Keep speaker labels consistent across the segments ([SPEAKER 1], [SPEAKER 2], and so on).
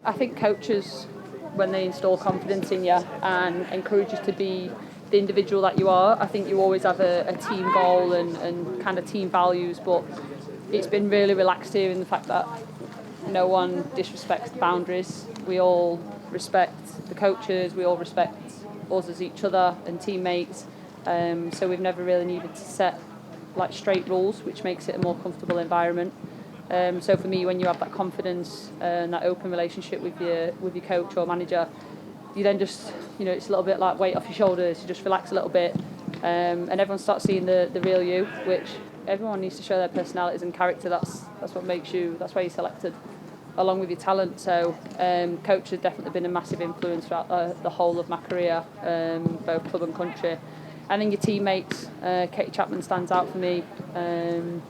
[SPEAKER 1] I think coaches, when they install confidence in you and encourage you to be the individual that you are, I think you always have a team goal and kind of team values, but it's been really relaxed here in the fact that no one disrespects the boundaries. We all respect the coaches, we all respect us as each other and teammates, so we've never really needed to set like straight rules, which makes it a more comfortable environment. So for me, when you have that confidence and that open relationship with your coach or manager, you then just, it's a little bit like weight off your shoulders. You just relax a little bit, and everyone starts seeing the real you, which everyone needs to show their personalities and character. That's what makes you. That's why you're selected, along with your talent. So coach has definitely been a massive influence throughout the whole of my career, both club and country. And then your teammates, Katie Chapman stands out for me.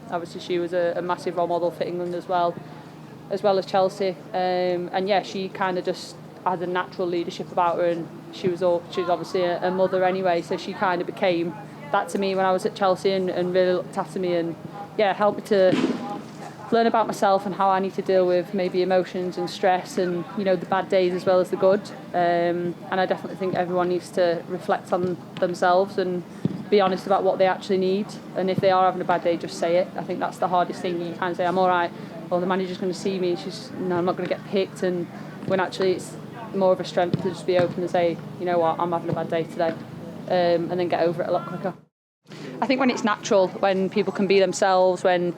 [SPEAKER 1] Obviously, she was a massive role model for England as well as Chelsea. And yeah, she kind of just had a natural leadership about her, and she was obviously a mother anyway. So she kind of became that to me when I was at Chelsea, and really looked after me and helped me to learn about myself and how I need to deal with maybe emotions and stress and the bad days as well as the good, and I definitely think everyone needs to reflect on themselves and be honest about what they actually need, and if they are having a bad day, just say it. I think that's the hardest thing. You can't say I'm alright, or the manager's going to see me, I'm not going to get picked, and when actually it's more of a strength to just be open and say, you know what, I'm having a bad day today, and then get over it a lot quicker. I think when it's natural, when people can be themselves, when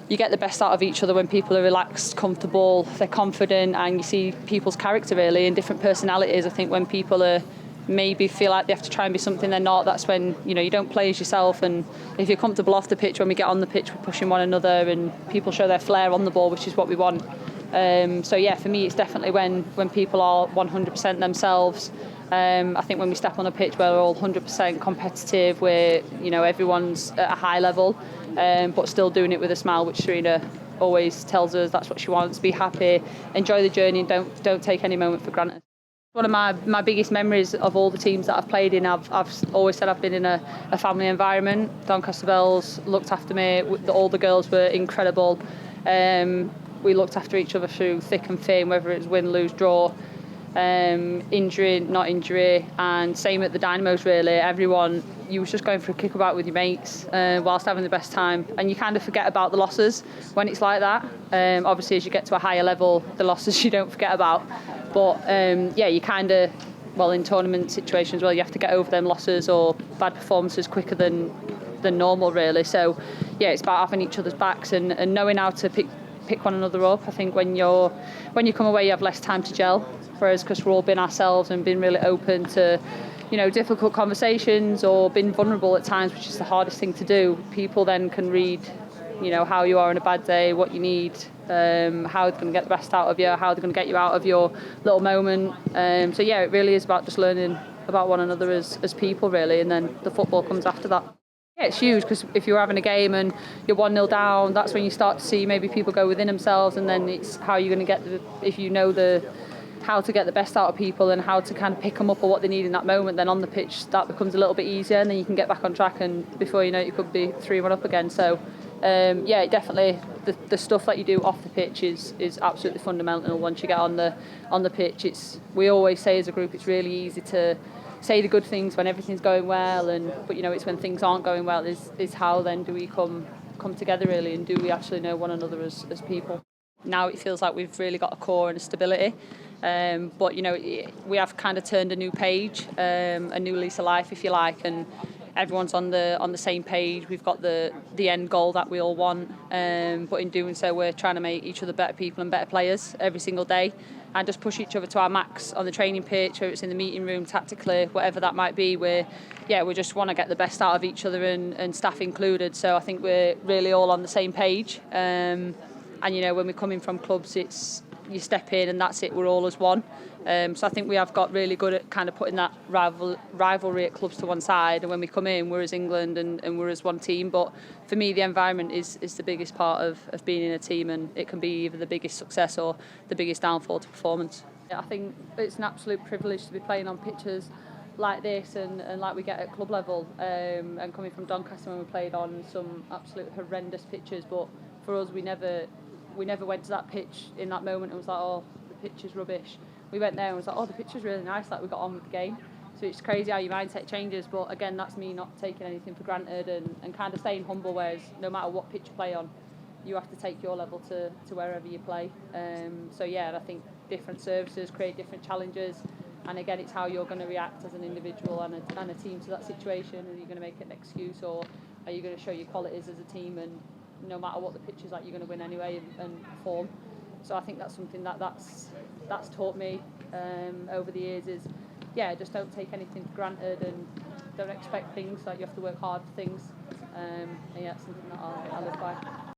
[SPEAKER 1] you get the best out of each other, when people are relaxed, comfortable, they're confident, and you see people's character really and different personalities. I think when people are maybe feel like they have to try and be something they're not, that's when you don't play as yourself. And if you're comfortable off the pitch, when we get on the pitch, we're pushing one another and people show their flair on the ball, which is what we want. So yeah, for me, it's definitely when people are 100% themselves. I think when we step on a pitch, we're all 100% competitive, where everyone's at a high level, but still doing it with a smile, which Serena always tells us that's what she wants. Be happy, enjoy the journey, and don't take any moment for granted. One of my biggest memories of all the teams that I've played in, I've always said I've been in a family environment. Doncaster Bells looked after me. All the girls were incredible. We looked after each other through thick and thin, whether it's win, lose, draw, injury, not injury, and same at the Dynamos really. Everyone, you was just going for a kickabout with your mates whilst having the best time, and you kind of forget about the losses when it's like that. Obviously as you get to a higher level, the losses you don't forget about, but you kind of, in tournament situations, you have to get over them losses or bad performances quicker than normal really. So yeah, it's about having each other's backs and knowing how to pick one another up. I think when you come away, you have less time to gel, whereas because we're all being ourselves and being really open to difficult conversations or being vulnerable at times, which is the hardest thing to do, people then can read how you are on a bad day, what you need, how they're going to get the best out of you, how they're going to get you out of your little moment. So yeah, it really is about just learning about one another as people really, and then the football comes after that. Yeah, it's huge, because if you're having a game and you're 1-0 down, that's when you start to see maybe people go within themselves, and then it's how you're going to get if you know how to get the best out of people and how to kind of pick them up or what they need in that moment, then on the pitch that becomes a little bit easier, and then you can get back on track, and before you know it, you could be 3-1 up again. So definitely the stuff that you do off the pitch is absolutely fundamental. Once you get on the pitch, we always say as a group, it's really easy to say the good things when everything's going well, but it's when things aren't going well is how then do we come together really, and do we actually know one another as people. Now it feels like we've really got a core and a stability, but we have kind of turned a new page, a new lease of life if you like, and everyone's on the same page. We've got the end goal that we all want, but in doing so we're trying to make each other better people and better players every single day, and just push each other to our max on the training pitch, whether it's in the meeting room, tactically, whatever that might be. We just want to get the best out of each other, and staff included. So I think we're really all on the same page, and when we're coming from clubs, it's you step in and that's it, we're all as one. So I think we have got really good at kind of putting that rivalry at clubs to one side, and when we come in, we're as England and we're as one team. But for me, the environment is the biggest part of being in a team, and it can be either the biggest success or the biggest downfall to performance. I think it's an absolute privilege to be playing on pitches like this and like we get at club level, and coming from Doncaster when we played on some absolute horrendous pitches, but for us we never went to that pitch in that moment and was like, oh, the pitch is rubbish. We went there and was like, oh, the pitch was really nice, like we got on with the game. So it's crazy how your mindset changes, but again, that's me not taking anything for granted and kind of staying humble, whereas no matter what pitch you play on, you have to take your level to wherever you play. So yeah, I think different services create different challenges, and again, it's how you're going to react as an individual and a team to that situation. Are you going to make an excuse, or are you going to show your qualities as a team, and no matter what the pitch is like, you're going to win anyway and perform. So I think that's something that's taught me over the years is, yeah, just don't take anything for granted and don't expect things, like you have to work hard for things. And yeah, it's something that I live by.